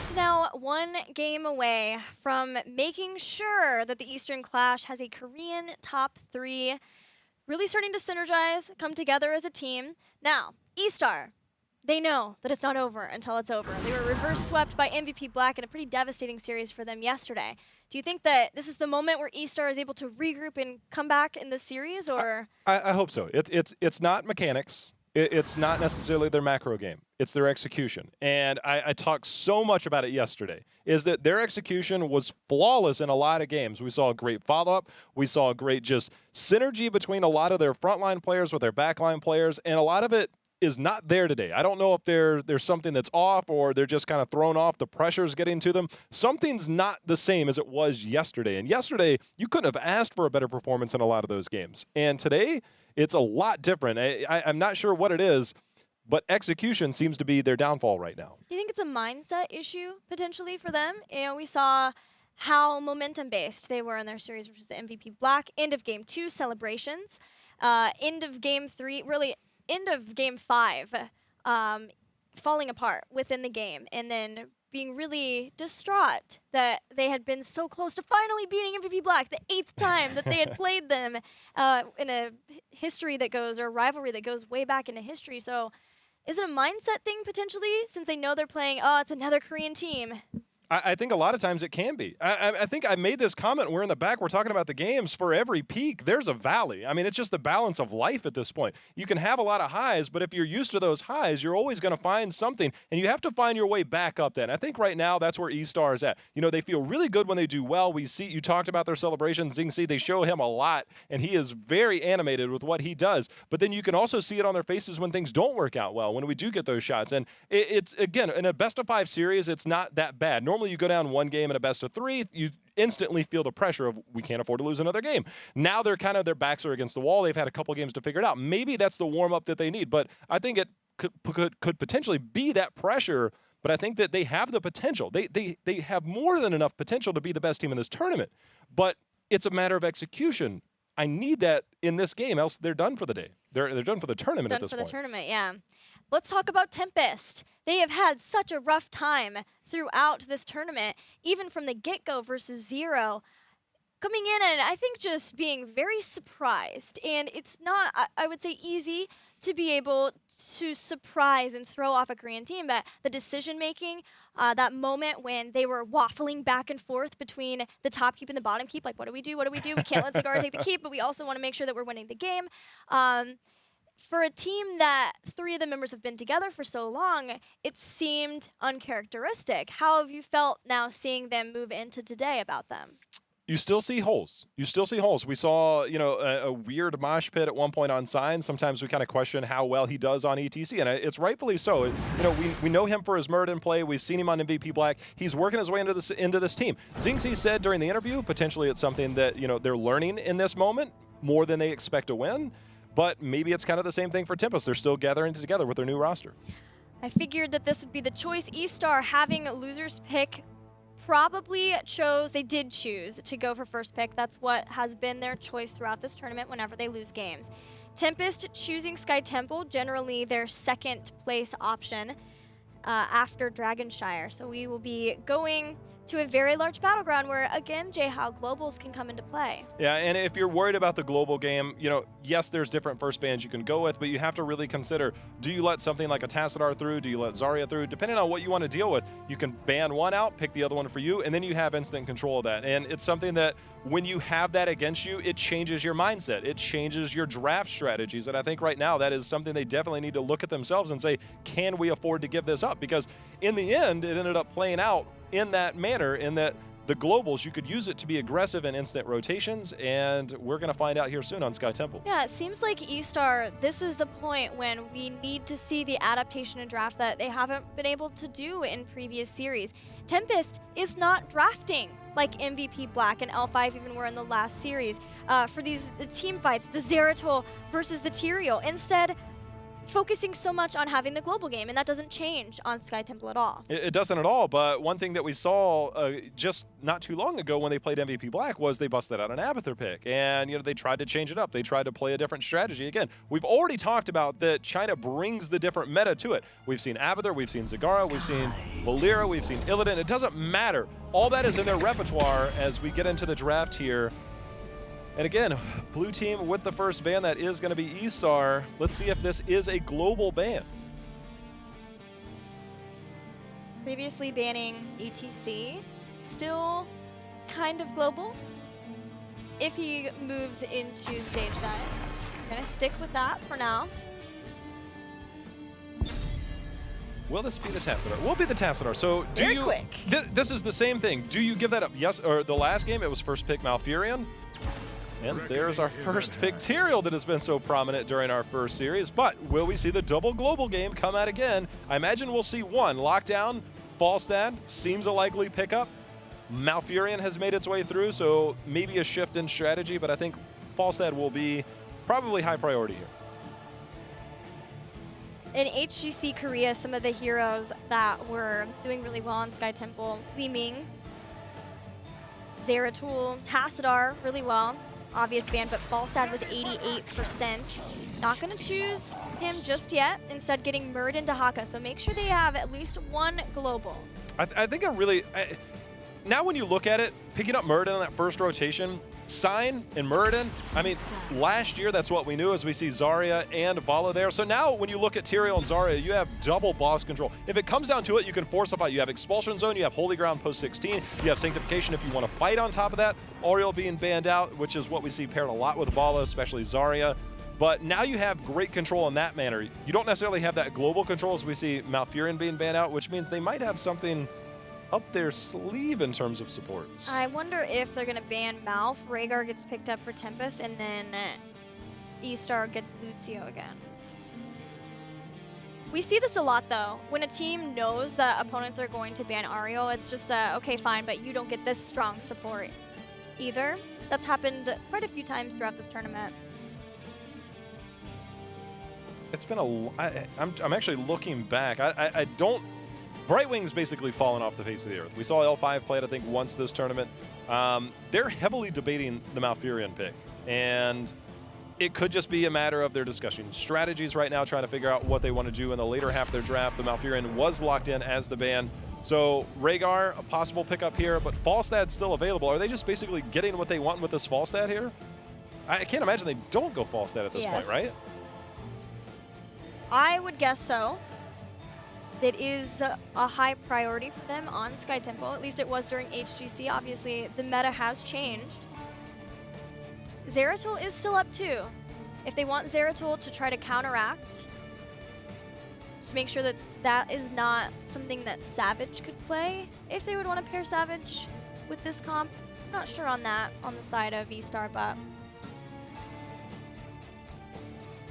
just now one game away from making sure that the Eastern Clash has a Korean top 3, really starting to synergize, come together as a team. Now, eStar, they know that it's not over until it's over. They were reverse swept by MVP Black in a pretty devastating series for them yesterday. Do you think that this is the moment where eStar is able to regroup and come back in this series, or? I hope so. It's not mechanics. It's not necessarily their macro game. It's their execution. And I talked so much about it yesterday, is that their execution was flawless in a lot of games. We saw a great follow-up. We saw a great just synergy between a lot of their frontline players with their backline players, and a lot of it is not there today. I don't know if there's something that's off or they're just kind of thrown off. The pressure's getting to them. Something's not the same as it was yesterday. And yesterday, you couldn't have asked for a better performance in a lot of those games. And today, it's a lot different. I'm not sure what it is, but execution seems to be their downfall right now. Do you think it's a mindset issue, potentially, for them? You know, we saw how momentum-based they were in their series versus the MVP Black. End of Game 2 celebrations. End of Game 3, really, end of Game 5, falling apart within the game, and then being really distraught that they had been so close to finally beating MVP Black, the 8th time that they had played them in a history that goes, or rivalry that goes way back into history. So is it a mindset thing potentially, since they know they're playing, oh, it's another Korean team? I think a lot of times it can be. I think I made this comment. We're in the back. We're talking about the games. For every peak, there's a valley. I mean, it's just the balance of life at this point. You can have a lot of highs, but if you're used to those highs, you're always going to find something, and you have to find your way back up then. I think right now that's where eStar is at. You know, they feel really good when they do well. We see, you talked about their celebrations. Zingzi, they show him a lot, and he is very animated with what he does. But then you can also see it on their faces when things don't work out well, when we do get those shots. And it's, again, in a best-of-5 series, it's not that bad. Normally you go down one game in a best-of-3, you instantly feel the pressure of, we can't afford to lose another game. Now they're kind of, their backs are against the wall. They've had a couple games to figure it out. Maybe that's the warm-up that they need, but I think it could potentially be that pressure, but I think that they have the potential. They have more than enough potential to be the best team in this tournament, but it's a matter of execution. I need that in this game, else they're done for the day. They're done for the tournament at this point. Done for the tournament, yeah. Let's talk about Tempest. They have had such a rough time throughout this tournament, even from the get-go versus 0. Coming in and I think just being very surprised. And it's not, I would say, easy to be able to surprise and throw off a Korean team, but the decision-making, that moment when they were waffling back and forth between the top keep and the bottom keep, like, what do we do, what do we do? We can't let Zagara take the keep, but we also want to make sure that we're winning the game. For a team that 3 of the members have been together for so long, it seemed uncharacteristic. How have you felt now seeing them move into today about them? You still see holes. You still see holes. We saw, you know, a weird mosh pit at one point on Sign. Sometimes we kind of question how well he does on ETC, and it's rightfully so. You know, we know him for his Murden play. We've seen him on MVP Black. He's working his way into this team. Zingzi said during the interview, potentially it's something that, you know, they're learning in this moment more than they expect to win. But maybe it's kind of the same thing for Tempest. They're still gathering together with their new roster. I figured that this would be the choice. eStar, having losers pick, they did choose to go for first pick. That's what has been their choice throughout this tournament whenever they lose games. Tempest choosing Sky Temple, generally their second place option after Dragonshire. So we will be going to a very large battleground where, again, J-How globals can come into play. Yeah, and if you're worried about the global game, you know, yes, there's different first bans you can go with, but you have to really consider, do you let something like a Tassadar through? Do you let Zarya through? Depending on what you want to deal with, you can ban one out, pick the other one for you, and then you have instant control of that. And it's something that when you have that against you, it changes your mindset. It changes your draft strategies. And I think right now that is something they definitely need to look at themselves and say, can we afford to give this up? Because in the end, it ended up playing out in that manner, in that the globals, you could use it to be aggressive in instant rotations, and we're going to find out here soon on Sky Temple. Yeah, it seems like eStar, this is the point when we need to see the adaptation and draft that they haven't been able to do in previous series. Tempest is not drafting like MVP Black and L5 even were in the last series for the team fights, the Zeratol versus the Tyrael. Instead, focusing so much on having the global game, and that doesn't change on Sky Temple at all. It doesn't at all, but one thing that we saw just not too long ago when they played MVP Black was they busted out an Abathur pick, and they tried to change it up. They tried to play a different strategy. Again, we've already talked about that China brings the different meta to it. We've seen Abathur, we've seen Zagara, we've seen Valera, we've seen Illidan. It doesn't matter. All that is in their repertoire as we get into the draft here. And again, blue team with the first ban, that is going to be eStar. Let's see if this is a global ban. Previously banning ETC, still kind of global. If he moves into stage 9, I'm going to stick with that for now. Will this be the Tassadar? Will be the Tassadar. So do Very you? quick. This is the same thing. Do you give that up? Yes. Or the last game, it was first pick Malfurion. And there's our first pick, Tyrael, that has been so prominent during our first series. But will we see the double global game come out again? I imagine we'll see one. Lockdown, Falstad seems a likely pickup. Malfurion has made its way through, so maybe a shift in strategy, but I think Falstad will be probably high priority here. In HGC Korea, some of the heroes that were doing really well on Sky Temple, Li Ming, Zeratul, Tassadar, really well. Obvious ban, but Falstad was 88%. Not going to choose him just yet. Instead, getting Murd into Haka. So make sure they have at least one global. I think now when you look at it, picking up Murden on that first rotation, Sign and Murden, I mean, last year that's what we knew as we see Zarya and Vala there. So now when you look at Tyrael and Zarya, you have double boss control. If it comes down to it, you can force a fight. You have Expulsion Zone, you have Holy Ground post 16, you have Sanctification if you want to fight on top of that. Oriel being banned out, which is what we see paired a lot with Vala, especially Zarya. But now you have great control in that manner. You don't necessarily have that global control as we see Malfurion being banned out, which means they might have something up their sleeve in terms of supports. I wonder if they're going to ban Malf, Rhaegar gets picked up for Tempest, and then eStar gets Lucio again. We see this a lot, though. When a team knows that opponents are going to ban Ariel, it's just, okay, fine, but you don't get this strong support either. That's happened quite a few times throughout this tournament. It's been I'm actually looking back. I don't... Brightwing's basically fallen off the face of the earth. We saw L5 play it, I think, once this tournament. They're heavily debating the Malfurion pick, and it could just be a matter of their discussion strategies right now, trying to figure out what they want to do in the later half of their draft. The Malfurion was locked in as the ban. So Rhaegar, a possible pickup here, but Falstad's still available. Are they just basically getting what they want with this Falstad here? I can't imagine they don't go Falstad at this point, right? I would guess so. It is a high priority for them on Sky Temple. At least it was during HGC. Obviously, the meta has changed. Zeratul is still up too. If they want Zeratul to try to counteract, just make sure that that is not something that Savage could play. If they would want to pair Savage with this comp, I'm not sure on that on the side of eStar, but...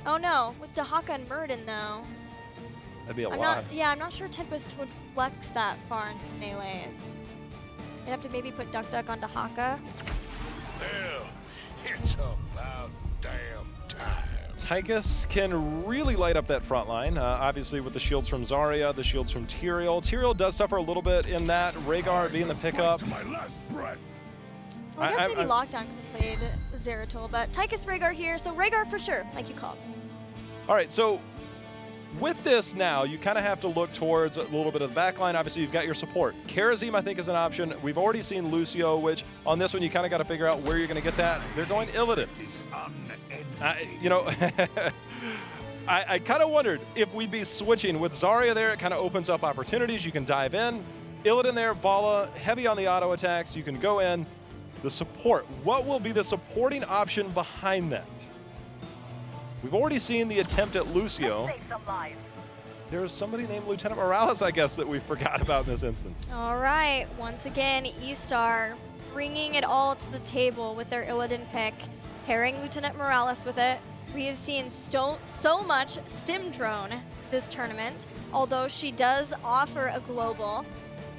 Oh no, with Dahaka and Murden though. That'd be a lot. I'm not sure Tempest would flex that far into the melees. You'd have to maybe put Duck Duck onto Haka. Hell, it's about damn time. Tychus can really light up that front line, obviously with the shields from Zarya, the shields from Tyrael. Tyrael does suffer a little bit in that, Rhaegar being the pickup. My last breath. Well, I guess maybe Lockdown could have played Zeratul, but Tychus, Rhaegar here, so Rhaegar for sure, like you called. All right, so with this now, you kind of have to look towards a little bit of the backline. Obviously, you've got your support. Karazim, I think, is an option. We've already seen Lucio, which on this one, you kind of got to figure out where you're going to get that. They're going Illidan. I kind of wondered if we'd be switching with Zarya there. It kind of opens up opportunities. You can dive in. Illidan there, Vala, heavy on the auto attacks. You can go in. The support. What will be the supporting option behind that? We've already seen the attempt at Lucio. There's somebody named Lieutenant Morales, I guess, that we forgot about in this instance. All right, once again, eStar bringing it all to the table with their Illidan pick, pairing Lieutenant Morales with it. We have seen so much Stim Drone this tournament, although she does offer a global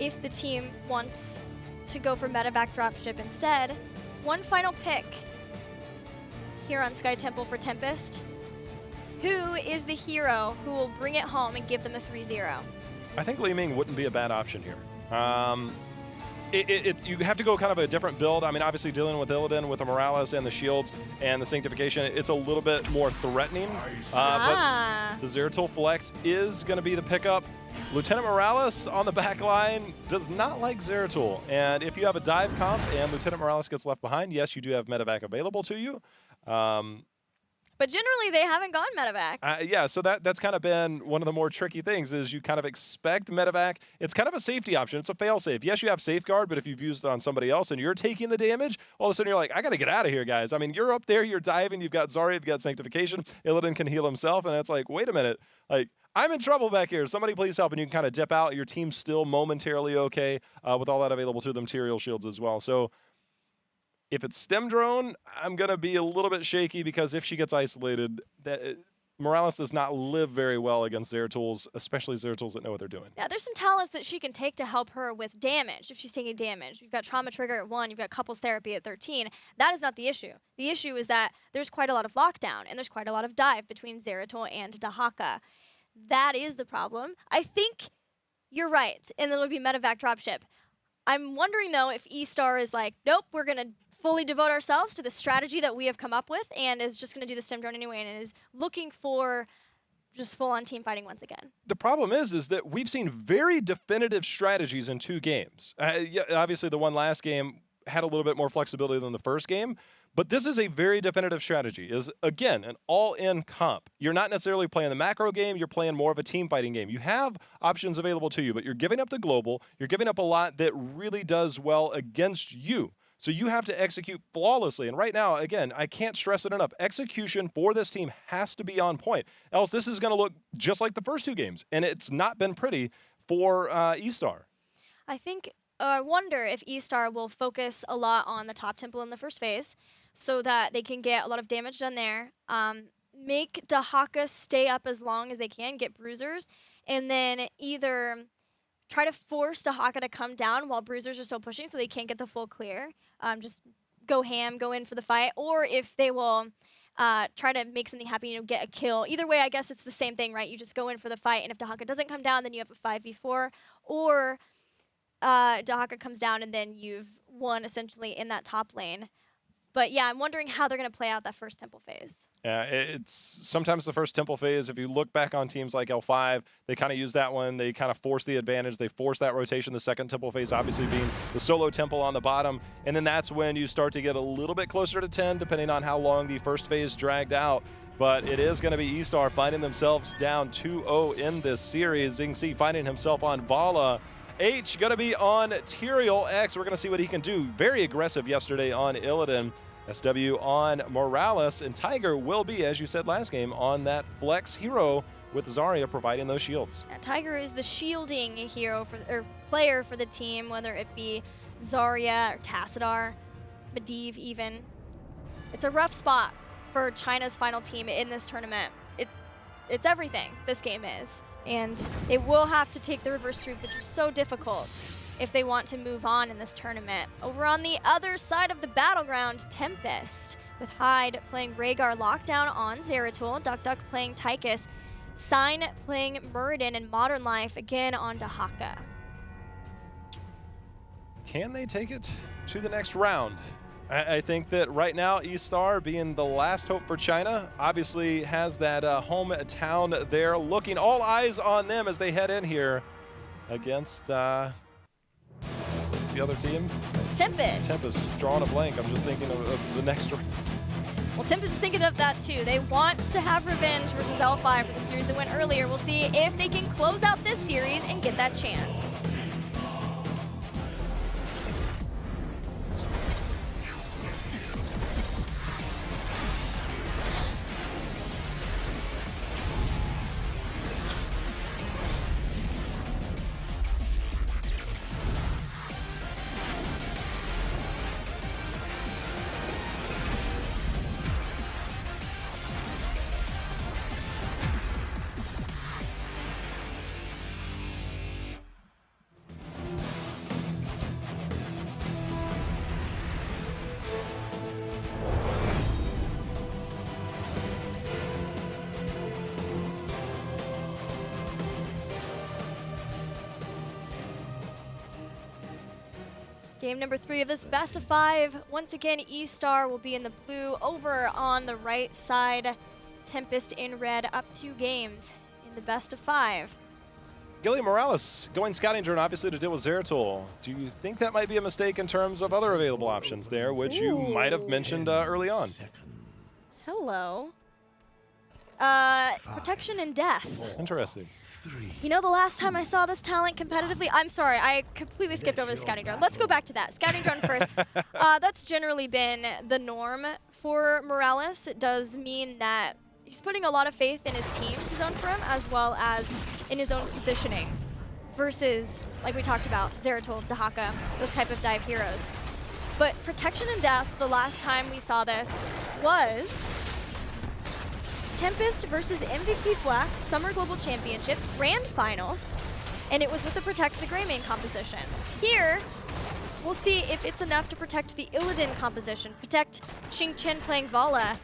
if the team wants to go for medevac dropship instead. One final pick here on Sky Temple for Tempest. Who is the hero who will bring it home and give them a 3-0? I think Li Ming wouldn't be a bad option here. You have to go kind of a different build. I mean, obviously dealing with Illidan, with the Morales and the shields and the Sanctification, it's a little bit more threatening. But the Zeratul Flex is going to be the pickup. Lieutenant Morales on the back line does not like Zeratul. And if you have a dive comp and Lieutenant Morales gets left behind, yes, you do have medevac available to you. But generally, they haven't gone medevac. Yeah, so that's kind of been one of the more tricky things is you kind of expect medevac. It's kind of a safety option. It's a fail-safe. Yes, you have safeguard, but if you've used it on somebody else and you're taking the damage, all of a sudden you're like, I got to get out of here, guys. I mean, you're up there, you're diving, you've got Zarya, you've got Sanctification. Illidan can heal himself, and it's like, wait a minute. Like, I'm in trouble back here. Somebody please help, and you can kind of dip out. Your team's still momentarily okay with all that available to them, Tyrael shields as well. So if it's Stem Drone, I'm going to be a little bit shaky because if she gets isolated, Morales does not live very well against Zeratuls, especially Zeratuls that know what they're doing. Yeah, there's some talents that she can take to help her with damage if she's taking damage. You've got Trauma Trigger at 1, you've got Couples Therapy at 13. That is not the issue. The issue is that there's quite a lot of lockdown and there's quite a lot of dive between Zeratul and Dahaka. That is the problem. I think you're right, and it'll be medevac dropship. I'm wondering, though, if eStar is like, nope, we're going to fully devote ourselves to the strategy that we have come up with and is just going to do the Stem Drone anyway and is looking for just full-on team fighting once again. The problem is that we've seen very definitive strategies in 2 games. Yeah, obviously, the one last game had a little bit more flexibility than the first game, but this is a very definitive strategy. Is again an all-in comp. You're not necessarily playing the macro game, you're playing more of a team fighting game. You have options available to you, but you're giving up the global, you're giving up a lot that really does well against you. So you have to execute flawlessly. And right now, again, I can't stress it enough. Execution for this team has to be on point. Else this is going to look just like the first 2 games. And it's not been pretty for eStar. I wonder if eStar will focus a lot on the top temple in the first phase so that they can get a lot of damage done there. Make Dahaka stay up as long as they can, get bruisers, and then either try to force Dahaka to come down while bruisers are still pushing so they can't get the full clear. Just go ham, go in for the fight. Or if they will try to make something happen, get a kill. Either way, I guess it's the same thing, right? You just go in for the fight, and if Dahaka doesn't come down, then you have a 5v4. Or Dahaka comes down, and then you've won essentially in that top lane. But yeah, I'm wondering how they're going to play out that first temple phase. Yeah, it's sometimes the first temple phase. If you look back on teams like L5, they kind of use that one. They kind of force the advantage. They force that rotation. The second temple phase obviously being the solo temple on the bottom. And then that's when you start to get a little bit closer to 10, depending on how long the first phase dragged out. But it is going to be eStar finding themselves down 2-0 in this series. You can see finding himself on Vala. H going to be on Tyrael. X, we're going to see what he can do. Very aggressive yesterday on Illidan. SW on Morales, and Tiger will be, as you said last game, on that flex hero with Zarya providing those shields. Yeah, Tiger is the shielding hero or player for the team, whether it be Zarya or Tassadar, Medivh even. It's a rough spot for China's final team in this tournament. It's everything, this game is. And they will have to take the reverse sweep, which is so difficult if they want to move on in this tournament. Over on the other side of the battleground, Tempest, with Hyde playing Rhaegar Lockdown on Zeratul, Duck playing Tychus, Sign playing Muradin, and Modern Life again on Dahaka. Can they take it to the next round? I think that right now, eStar being the last hope for China, obviously has that hometown there looking, all eyes on them as they head in here against what's the other team? Tempest, drawing a blank. I'm just thinking of the next round. Well, Tempest is thinking of that too. They want to have revenge versus L5 for the series that went earlier. We'll see if they can close out this series and get that chance. Game number 3 of this best of 5. Once again, eStar will be in the blue. Over on the right side, Tempest in red. Up 2 games in the best of 5. Gilly Morales going scouting drone, obviously, to deal with Zeratul. Do you think that might be a mistake in terms of other available options there, which you might have mentioned early on? Hello. Protection and death. Interesting. You know, the last time I saw this talent competitively, I'm sorry, I completely skipped over the scouting drone. Let's go back to that. Scouting drone first. That's generally been the norm for Morales. It does mean that he's putting a lot of faith in his team to zone for him, as well as in his own positioning, versus, like we talked about, Zeratul, Dahaka, those type of dive heroes. But protection and death, the last time we saw this was Tempest versus MVP Black Summer Global Championships Grand Finals, and it was with the Protect the Greymane composition. Here, we'll see if it's enough to protect the Illidan composition, protect Xing Chen playing Vala.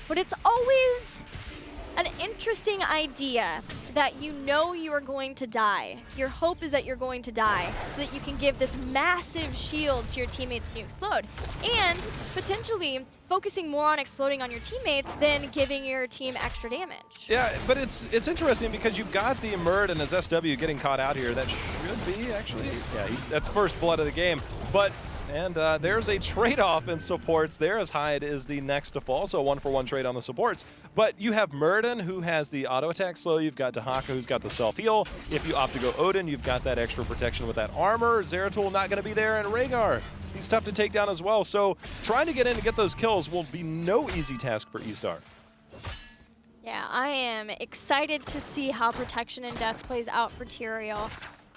But it's always an interesting idea that you know you are going to die. Your hope is that you're going to die so that you can give this massive shield to your teammates when you explode. And potentially focusing more on exploding on your teammates than giving your team extra damage. Yeah, but it's interesting because you've got the Emerd and his SW getting caught out here. That should be, actually, yeah, that's first blood of the game. But and there's a trade-off in supports there, as Hyde is the next to fall, so 1-for-1 trade on the supports. But you have Murden, who has the auto-attack slow. You've got Dahaka, who's got the self-heal. If you opt to go Odin, you've got that extra protection with that armor. Zeratul not going to be there, and Rhaegar, he's tough to take down as well. So trying to get in and get those kills will be no easy task for eStar. Yeah, I am excited to see how protection and death plays out for Tyrael.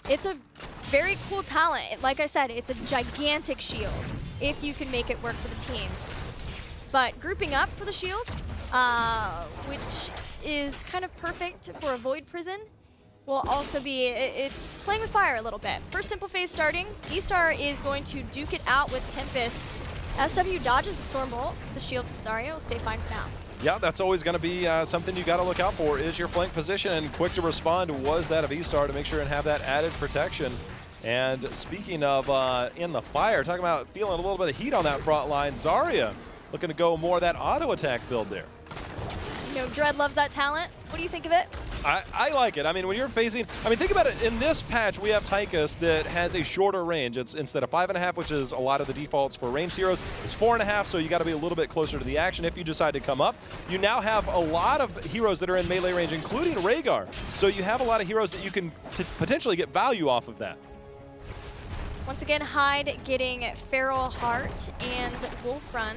It's a very cool talent. Like I said, it's a gigantic shield if you can make it work for the team. But grouping up for the shield, which is kind of perfect for a Void Prison, will also be, it's playing with fire a little bit. First Temple phase starting. eStar is going to duke it out with Tempest. SW dodges the Stormbolt. The shield from Zarya will stay fine for now. Yeah, that's always going to be something you got to look out for, is your flank position, and quick to respond was that of eStar to make sure and have that added protection. And speaking of in the fire, talking about feeling a little bit of heat on that front line, Zarya looking to go more that auto attack build there. You know, Dread loves that talent. What do you think of it? I like it. I mean, when you're facing, I mean, think about it. In this patch, we have Tychus that has a shorter range. It's instead of 5.5, which is a lot of the defaults for ranged heroes, it's 4.5, so you got to be a little bit closer to the action if you decide to come up. You now have a lot of heroes that are in melee range, including Rhaegar. So you have a lot of heroes that you can potentially get value off of that. Once again, Hyde getting Feral Heart and Wolf Run.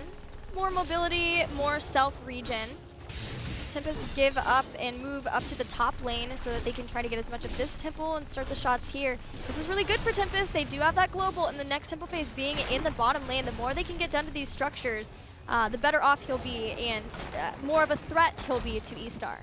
More mobility, more self-regen. Tempest give up and move up to the top lane so that they can try to get as much of this temple and start the shots here. This is really good for Tempest. They do have that global, and the next temple phase being in the bottom lane, the more they can get done to these structures, the better off he'll be, and more of a threat he'll be to eStar.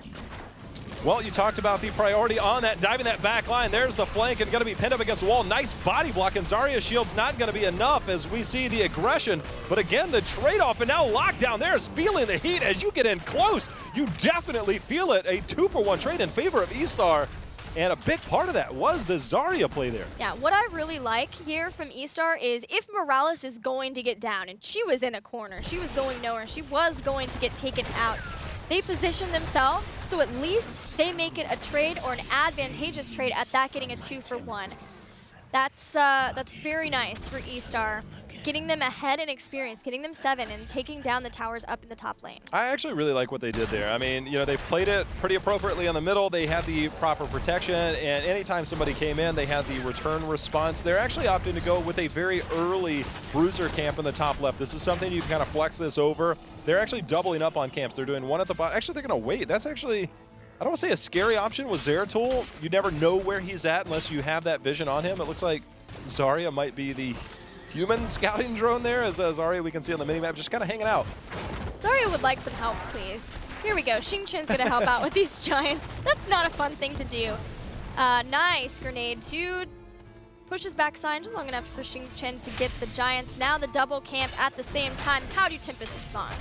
Well, you talked about the priority on that, diving that back line. There's the flank and going to be pinned up against the wall. Nice body block, and Zarya's shield's not going to be enough as we see the aggression. But again, the trade-off, and now lockdown there is feeling the heat as you get in close. You definitely feel it. A 2-for-1 trade in favor of eStar. And a big part of that was the Zarya play there. Yeah, what I really like here from eStar is if Morales is going to get down, and she was in a corner, she was going nowhere, she was going to get taken out, they position themselves so at least they make it a trade or an advantageous trade at that getting a 2-for-1. That's very nice for eStar. Getting them ahead in experience, getting them 7 and taking down the towers up in the top lane. I actually really like what they did there. I mean, you know, they played it pretty appropriately in the middle. They had the proper protection, and anytime somebody came in, they had the return response. They're actually opting to go with a very early bruiser camp in the top left. This is something you can kind of flex this over. They're actually doubling up on camps. They're doing one at the bottom. Actually, they're going to wait. That's actually, I don't want to say a scary option with Zeratul. You never know where he's at unless you have that vision on him. It looks like Zarya might be the human scouting drone there, as Zarya we can see on the minimap just kind of hanging out. Zarya would like some help, please. Here we go. Xing Chen's going to help out with these giants. That's not a fun thing to do. Nice grenade. Two pushes back sign just long enough for Xing Chen to get the giants. Now the double camp at the same time. How do Tempest respond?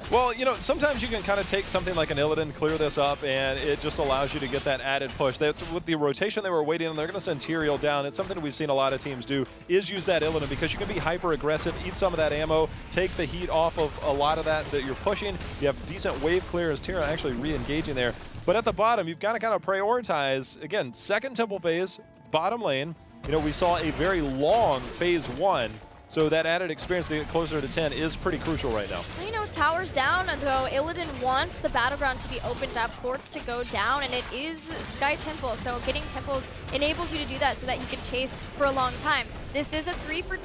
Well, you know, sometimes you can kind of take something like an Illidan, clear this up, and it just allows you to get that added push. That's with the rotation they were waiting on. They're going to send Tyrael down. It's something we've seen a lot of teams do, is use that Illidan because you can be hyper-aggressive, eat some of that ammo, take the heat off of a lot of that you're pushing. You have decent wave clear as Tyrael actually re-engaging there. But at the bottom, you've got to kind of prioritize, again, second temple phase, bottom lane. You know, we saw a very long phase 1. So that added experience to get closer to 10 is pretty crucial right now. You know, towers down, though Illidan wants the battleground to be opened up, ports to go down, and it is Sky Temple. So getting temples enables you to do that so that you can chase for a long time. This is a 3 for 2.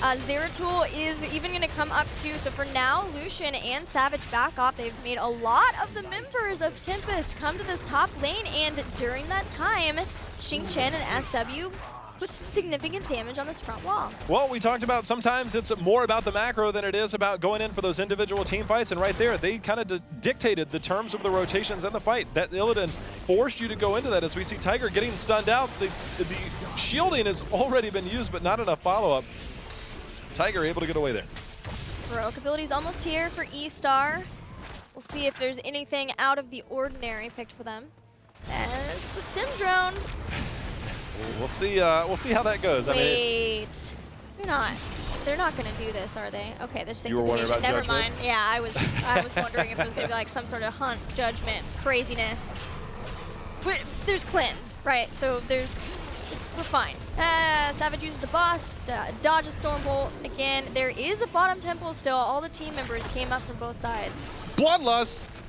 Zeratul is even going to come up too. So for now, Lucian and Savage back off. They've made a lot of the members of Tempest come to this top lane, and during that time, Xing Chen and SW put some significant damage on this front wall. Well, we talked about sometimes it's more about the macro than it is about going in for those individual team fights, and right there, they kind of dictated the terms of the rotations and the fight. That Illidan forced you to go into that as we see Tiger getting stunned out. The shielding has already been used, but not enough follow-up. Tiger able to get away there. Heroic ability's almost here for eStar. We'll see if there's anything out of the ordinary picked for them. As the stim drone. We'll see how that goes. Wait, they're not gonna do this, are they? Okay, there's You were wondering sanctification. about Never judgment? mind. Yeah, I was wondering if it was gonna be like some sort of hunt, judgment, craziness. But there's cleanse, right? So we're fine. Savage uses the boss, dodges Stormbolt. Again, there is a bottom temple still. All the team members came up from both sides. Bloodlust!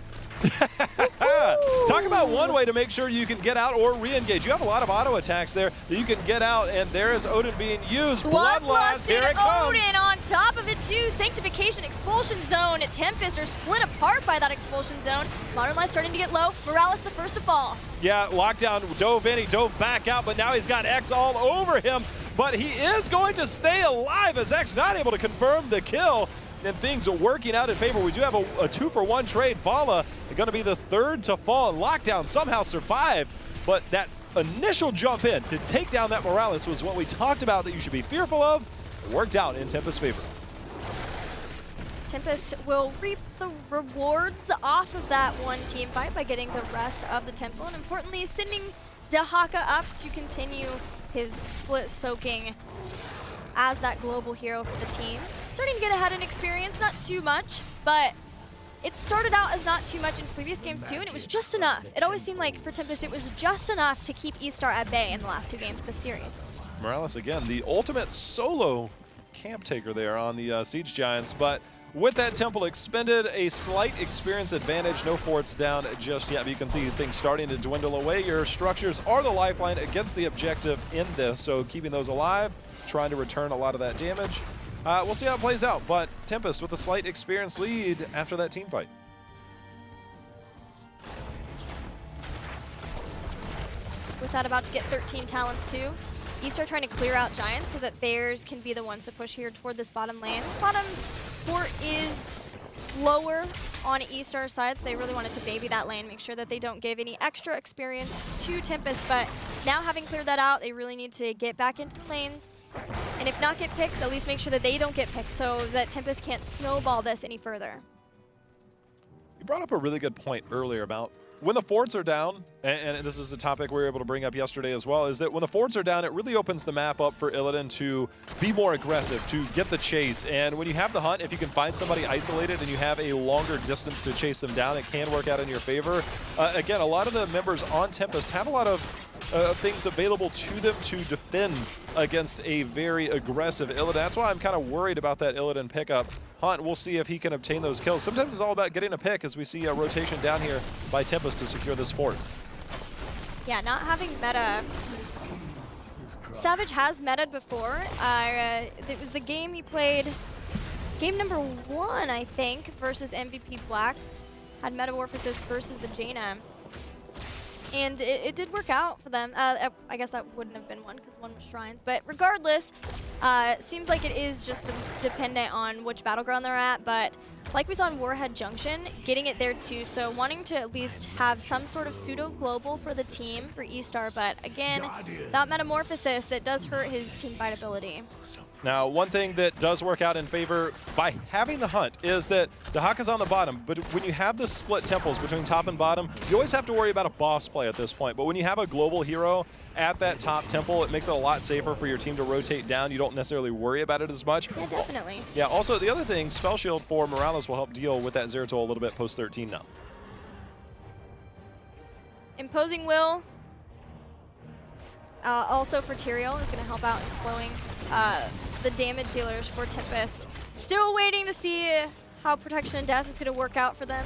Talk about one way to make sure you can get out or re-engage. You have a lot of auto attacks there that you can get out, and there is Odin being used. Bloodlust, here it comes. Odin on top of it too. Sanctification, Expulsion Zone. Tempest are split apart by that Expulsion Zone. Modern Life starting to get low. Morales the first to fall. Yeah, lockdown dove in, he dove back out, but now he's got X all over him. But he is going to stay alive as X not able to confirm the kill. And things are working out in favor. We do have a 2-for-1 trade. Vala going to be the third to fall. Lockdown somehow survived, but that initial jump in to take down that Morales was what we talked about that you should be fearful of. It worked out in Tempest's favor. Tempest will reap the rewards off of that one team fight by getting the rest of the temple, and importantly, sending Dahaka up to continue his split soaking as that global hero for the team. Starting to get ahead in experience, not too much, but it started out as not too much in previous games too, and it was just enough. It always seemed like for Tempest, it was just enough to keep eStar at bay in the last 2 games of the series. Morales, again, the ultimate solo camp taker there on the Siege Giants, but with that temple expended, a slight experience advantage. No forts down just yet, but you can see things starting to dwindle away. Your structures are the lifeline against the objective in this, so keeping those alive, trying to return a lot of that damage. We'll see how it plays out, but Tempest with a slight experience lead after that team fight. With that, about to get 13 talents too. eStar trying to clear out Giants so that theirs can be the ones to push here toward this bottom lane. Bottom port is lower on eStar's side, so they really wanted to baby that lane, make sure that they don't give any extra experience to Tempest, but now having cleared that out, they really need to get back into the lanes. And if not get picked, at least make sure that they don't get picked so that Tempest can't snowball this any further. You brought up a really good point earlier about when the forts are down, and this is a topic we were able to bring up yesterday as well, is that when the forts are down, it really opens the map up for Illidan to be more aggressive, to get the chase. And when you have the hunt, if you can find somebody isolated and you have a longer distance to chase them down, it can work out in your favor. Again, a lot of the members on Tempest have a lot of things available to them to defend against a very aggressive Illidan. That's why I'm kind of worried about that Illidan pickup. Hunt, we'll see if he can obtain those kills. Sometimes it's all about getting a pick as we see a rotation down here by Tempest to secure this fort. Yeah, not having meta. Savage has meted before. It was the game he played, game number 1, I think, versus MVP Black. Had Metamorphosis versus the Jaina. And it did work out for them. I guess that wouldn't have been one because one was Shrines. But regardless, seems like it is just dependent on which battleground they're at. But like we saw in Warhead Junction, getting it there too. So wanting to at least have some sort of pseudo-global for the team, for eStar. But again, without Metamorphosis, it does hurt his team fight ability. Now, one thing that does work out in favor by having the hunt is that Dahaka's on the bottom, but when you have the split temples between top and bottom, you always have to worry about a boss play at this point. But when you have a global hero at that top temple, it makes it a lot safer for your team to rotate down. You don't necessarily worry about it as much. Yeah, definitely. Yeah, also, the other thing, Spell Shield for Morales will help deal with that Zeratul a little bit post 13 now. Imposing Will. Also for Tyrael is going to help out in slowing the damage dealers for Tempest. Still waiting to see how Protection and Death is going to work out for them.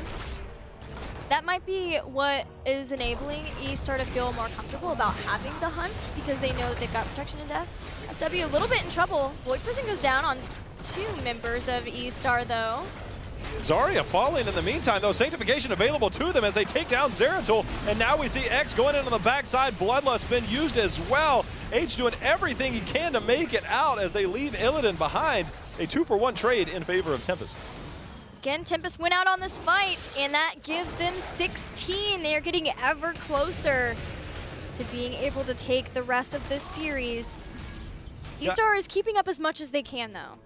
That might be what is enabling eStar to feel more comfortable about having the hunt, because they know that they've got Protection and Death. SW a little bit in trouble. Void Prison goes down on 2 members of eStar though. Zarya falling in the meantime, though. Sanctification available to them as they take down Zeratul. And now we see X going in on the backside. Bloodlust been used as well. H doing everything he can to make it out as they leave Illidan behind. A 2-for-1 trade in favor of Tempest. Again, Tempest went out on this fight, and that gives them 16. They are getting ever closer to being able to take the rest of this series. eStar is keeping up as much as they can, though.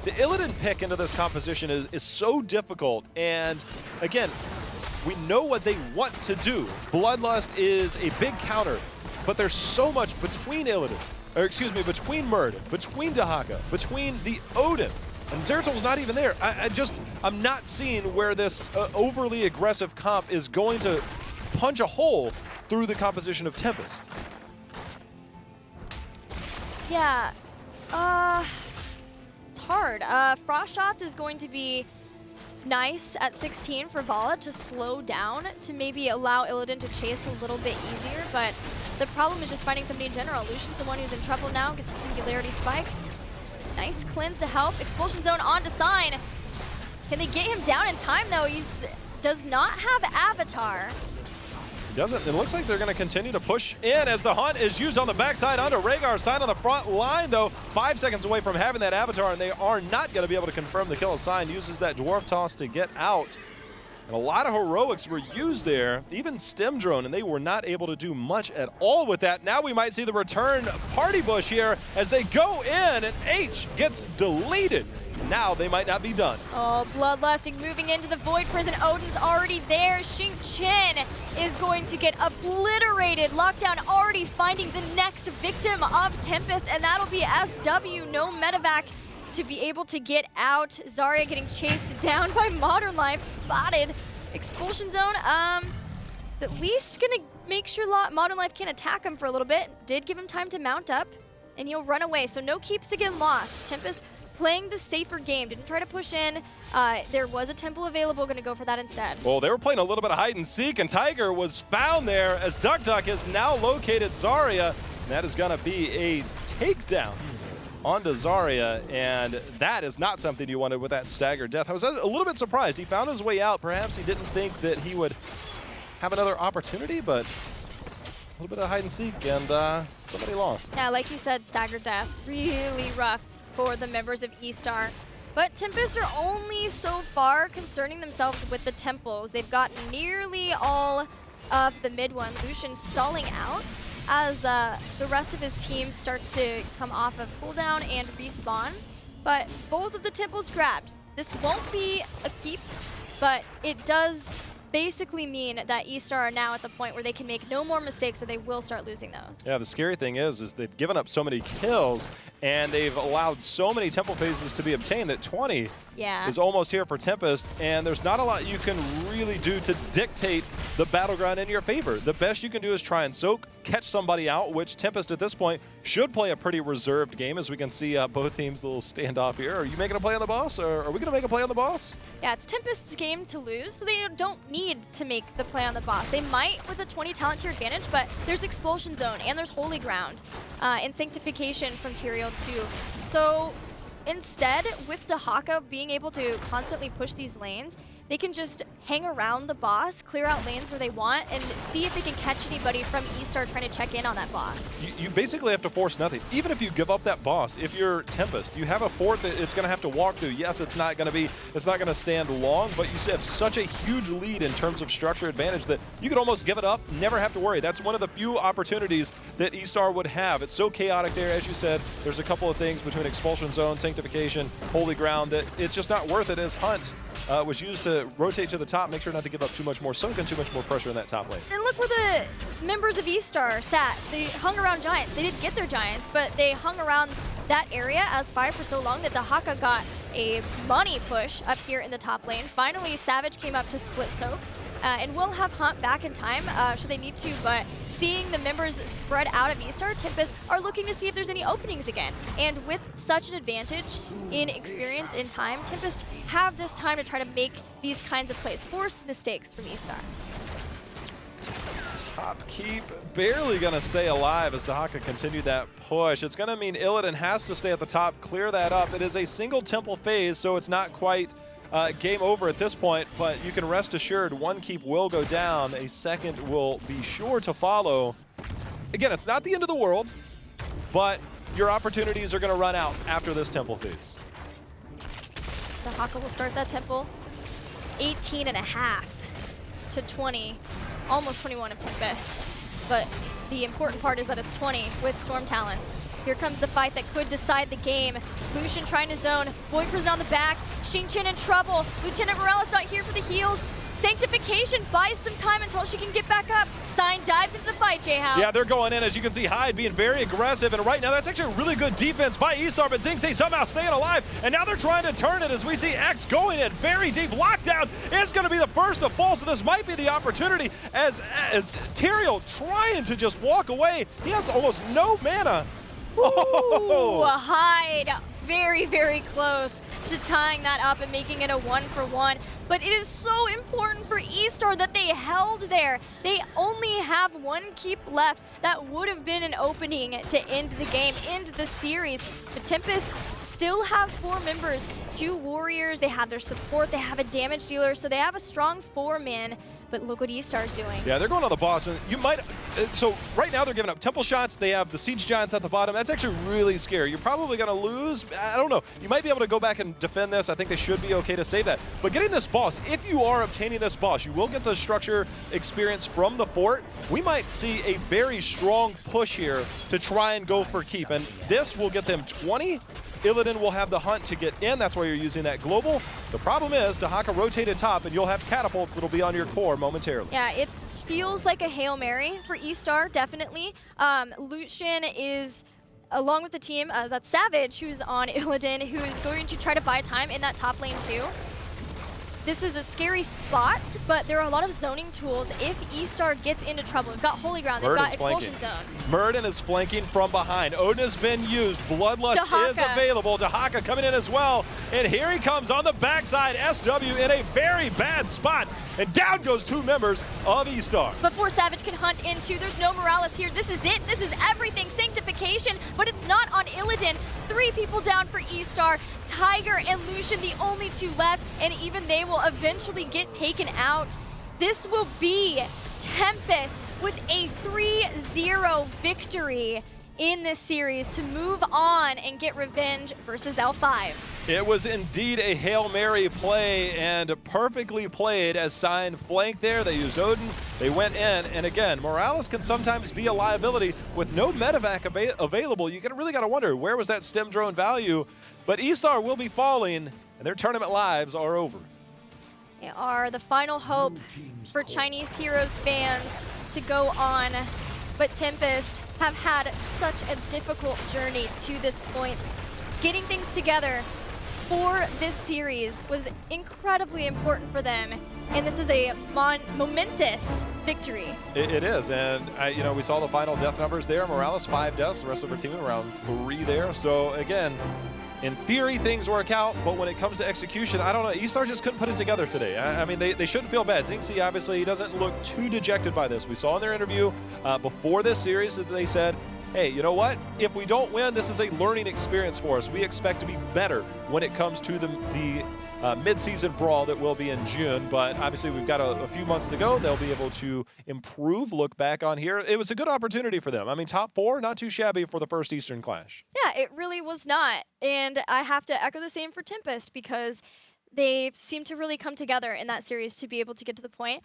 The Illidan pick into this composition is so difficult, and again, we know what they want to do. Bloodlust is a big counter, but there's so much between Illidan, or excuse me, between Murd, between Dahaka, between the Odin, and Zeratul's not even there. I'm not seeing where this overly aggressive comp is going to punch a hole through the composition of Tempest. Yeah, hard. Frost Shots is going to be nice at 16 for Vala to slow down, to maybe allow Illidan to chase a little bit easier, but the problem is just finding somebody in general. Lucian's the one who's in trouble now, gets a Singularity Spike. Nice cleanse to help. Expulsion Zone on to Sign. Can they get him down in time though? He does not have Avatar. Doesn't. It looks like they're going to continue to push in as the hunt is used on the backside onto Rhaegar. Sign on the front line, though. 5 seconds away from having that Avatar, and they are not going to be able to confirm the kill of Sign. Uses that Dwarf Toss to get out. And a lot of heroics were used there, even Stem Drone, and they were not able to do much at all with that. Now we might see the return Party Bush here as they go in, and H gets deleted. Now they might not be done. Oh, Bloodlusting moving into the Void Prison. Odin's already there. Xing Chen is going to get obliterated. Lockdown already finding the next victim of Tempest, and that'll be SW. No medevac to be able to get out. Zarya getting chased down by Modern Life. Spotted. Expulsion Zone is at least going to make sure Modern Life can attack him for a little bit. Did give him time to mount up, and he'll run away. So no keeps again lost. Tempest playing the safer game, didn't try to push in. There was a temple available, gonna go for that instead. Well, they were playing a little bit of hide and seek, and Tiger was found there as Duck has now located Zarya. And that is gonna be a takedown onto Zarya, and that is not something you wanted with that staggered death. I was a little bit surprised. He found his way out. Perhaps he didn't think that he would have another opportunity, but a little bit of hide and seek, and somebody lost. Yeah, like you said, staggered death, really rough for the members of eStar. But Tempest are only so far concerning themselves with the temples. They've got nearly all of the mid one. Lucian stalling out as the rest of his team starts to come off of cooldown and respawn. But both of the temples grabbed. This won't be a keep, but it does basically mean that eStar are now at the point where they can make no more mistakes, or they will start losing those. Yeah, the scary thing is they've given up so many kills, and they've allowed so many temple phases to be obtained that 20 is almost here for Tempest, and there's not a lot you can really do to dictate the battleground in your favor. The best you can do is try and soak, catch somebody out, which Tempest at this point should play a pretty reserved game, as we can see both teams a little standoff here. Are you making a play on the boss, or are we going to make a play on the boss? Yeah, it's Tempest's game to lose, so they don't need to make the play on the boss. They might with a 20 talent tier advantage, but there's Expulsion Zone, and there's Holy Ground, and Sanctification from Tyrael too. So instead, with Dahaka being able to constantly push these lanes, they can just hang around the boss, clear out lanes where they want, and see if they can catch anybody from eStar trying to check in on that boss. You basically have to force nothing. Even if you give up that boss, if you're Tempest, you have a fort that it's going to have to walk through. Yes, it's not going to stand long, but you have such a huge lead in terms of structure advantage that you could almost give it up, never have to worry. That's one of the few opportunities that eStar would have. It's so chaotic there, as you said. There's a couple of things between Expulsion Zone, Sanctification, Holy Ground that it's just not worth it, as Hunt was used to rotate to the top, make sure not to give up too much more soak and too much more pressure in that top lane. And look where the members of eStar sat. They hung around Giants. They didn't get their Giants, but they hung around that area as Fire for so long that Dahaka got a money push up here in the top lane. Finally, Savage came up to split soak. And we'll have Hunt back in time should they need to, but seeing the members spread out of eStar, Tempest are looking to see if there's any openings again. And with such an advantage in experience in time, Tempest have this time to try to make these kinds of plays, force mistakes from eStar. Top keep barely going to stay alive as Dahaka continued that push. It's going to mean Illidan has to stay at the top, clear that up. It is a single temple phase, so it's not quite game over at this point, but you can rest assured one keep will go down. A second will be sure to follow. Again, it's not the end of the world, but your opportunities are going to run out after this temple phase. Dahaka will start that temple. 18.5 to 20, almost 21 of Tempest. But the important part is that it's 20 with Storm Talons. Here comes the fight that could decide the game. Lucian trying to zone. Void Prison on the back. Xingqian in trouble. Lieutenant Morales not here for the heals. Sanctification buys some time until she can get back up. Sign dives into the fight, J-Hound. Yeah, they're going in. As you can see, Hyde being very aggressive. And right now, that's actually a really good defense by eStar, but Xingqian somehow staying alive. And now they're trying to turn it as we see X going in. Very deep lockdown is going to be the first to fall. So this might be the opportunity as Tyrael trying to just walk away. He has almost no mana. Ooh, Hyde very, very close to tying that up and making it a 1-for-1. But it is so important for eStar that they held there. They only have one keep left. That would have been an opening to end the game, end the series. The Tempest still have 4 members, 2 warriors, they have their support, they have a damage dealer, so they have a strong 4-man. But look what eStar's doing. Yeah, they're going on the boss, and you might. So right now they're giving up temple shots. They have the siege giants at the bottom. That's actually really scary. You're probably going to lose. I don't know. You might be able to go back and defend this. I think they should be okay to save that. But getting this boss, if you are obtaining this boss, you will get the structure experience from the fort. We might see a very strong push here to try and go for keep, and this will get them 20. Illidan will have the hunt to get in. That's why you're using that global. The problem is Dahaka rotated top, and you'll have catapults that'll be on your core momentarily. Yeah, it feels like a Hail Mary for eStar, definitely. Lucian is, along with the team, that's Savage, who's on Illidan, who is going to try to buy time in that top lane too. This is a scary spot, but there are a lot of zoning tools if eStar gets into trouble. We've got Holy Ground, they've got Expulsion Zone. Murden is flanking from behind. Odin has been used. Bloodlust is available. Dahaka coming in as well. And here he comes on the backside. SW in a very bad spot. And down goes 2 members of eStar. Before Savage can hunt into, there's no Morales here. This is it. This is everything. Sanctification, but it's not on Illidan. 3 people down for eStar. Tiger and Lucian, the only 2 left, and even they will eventually get taken out. This will be Tempest with a 3-0 victory in this series to move on and get revenge versus L5. It was indeed a Hail Mary play, and perfectly played as Sign flanked there. They used Odin, they went in, and again, Morales can sometimes be a liability. With no medevac available, you really got to wonder, where was that stem drone value? But eStar will be falling, and their tournament lives are over. They are the final hope for Chinese Heroes fans to go on, but Tempest have had such a difficult journey to this point. Getting things together for this series was incredibly important for them, and this is a momentous victory. It is, and we saw the final death numbers there. Morales 5 deaths, the rest of our team around 3 there. So again, in theory, things work out, but when it comes to execution, I don't know. eStar just couldn't put it together today. I mean, they shouldn't feel bad. Xingqian, obviously, he doesn't look too dejected by this. We saw in their interview before this series that they said, hey, you know what? If we don't win, this is a learning experience for us. We expect to be better when it comes to the mid-season brawl that will be in June. But obviously, we've got a few months to go. They'll be able to improve, look back on here. It was a good opportunity for them. I mean, top 4, not too shabby for the first Eastern Clash. Yeah, it really was not. And I have to echo the same for Tempest because they seem to really come together in that series to be able to get to the point.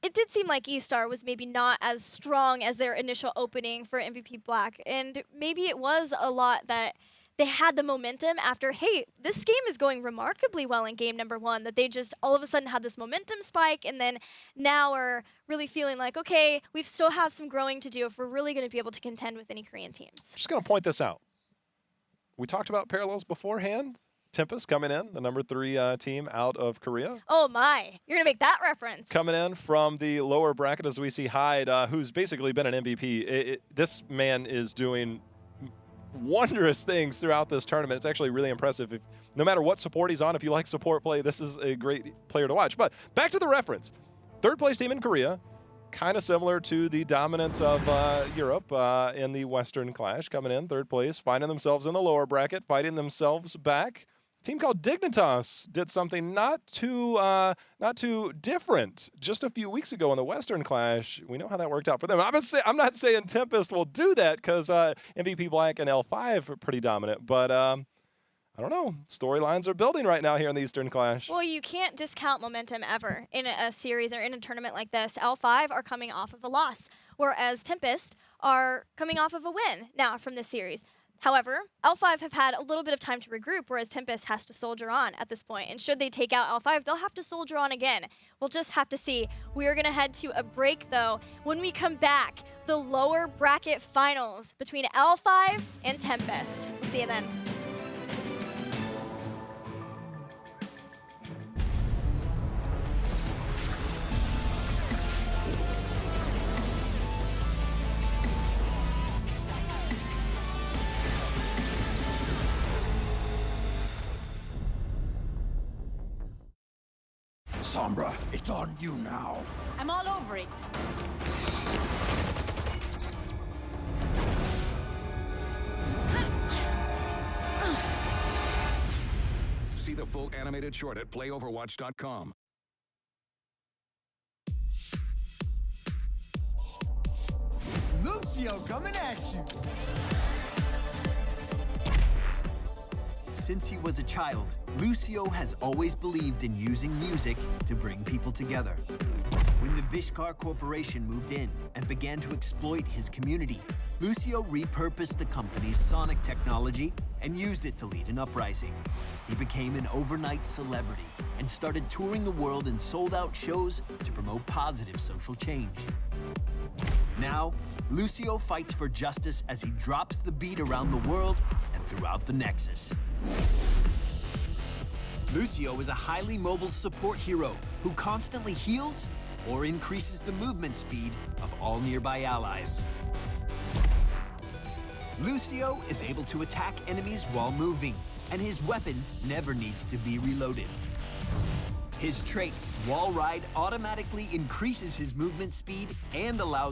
It did seem like eStar was maybe not as strong as their initial opening for MVP Black, and maybe it was a lot that they had the momentum after, hey, this game is going remarkably well in game number 1, that they just all of a sudden had this momentum spike, and then now are really feeling like, okay, we still have some growing to do if we're really going to be able to contend with any Korean teams. Just going to point this out. We talked about parallels beforehand. Tempest coming in, the number 3 team out of Korea. Oh my, you're going to make that reference. Coming in from the lower bracket as we see Hyde, who's basically been an MVP. This man is doing wondrous things throughout this tournament. It's actually really impressive. No matter what support he's on, if you like support play, this is a great player to watch. But back to the reference. 3rd place team in Korea, kind of similar to the dominance of Europe in the Western Clash. Coming in 3rd place, finding themselves in the lower bracket, fighting themselves back. Team called Dignitas did something not too different just a few weeks ago in the Western Clash. We know how that worked out for them. I'm not saying Tempest will do that because MVP Black and L5 are pretty dominant, but I don't know. Storylines are building right now here in the Eastern Clash. Well, you can't discount momentum ever in a series or in a tournament like this. L5 are coming off of a loss, whereas Tempest are coming off of a win now from this series. However, L5 have had a little bit of time to regroup, whereas Tempest has to soldier on at this point. And should they take out L5, they'll have to soldier on again. We'll just have to see. We are going to head to a break, though. When we come back, the lower bracket finals between L5 and Tempest. We'll see you then. Sombra, it's on you now. I'm all over it. See the full animated short at playoverwatch.com. Lucio coming at you. Since he was a child, Lucio has always believed in using music to bring people together. When the Vishkar Corporation moved in and began to exploit his community, Lucio repurposed the company's sonic technology and used it to lead an uprising. He became an overnight celebrity and started touring the world in sold-out shows to promote positive social change. Now, Lucio fights for justice as he drops the beat around the world and throughout the Nexus. Lucio is a highly mobile support hero who constantly heals or increases the movement speed of all nearby allies. Lucio is able to attack enemies while moving, and his weapon never needs to be reloaded. His trait, Wall Ride, automatically increases his movement speed and allows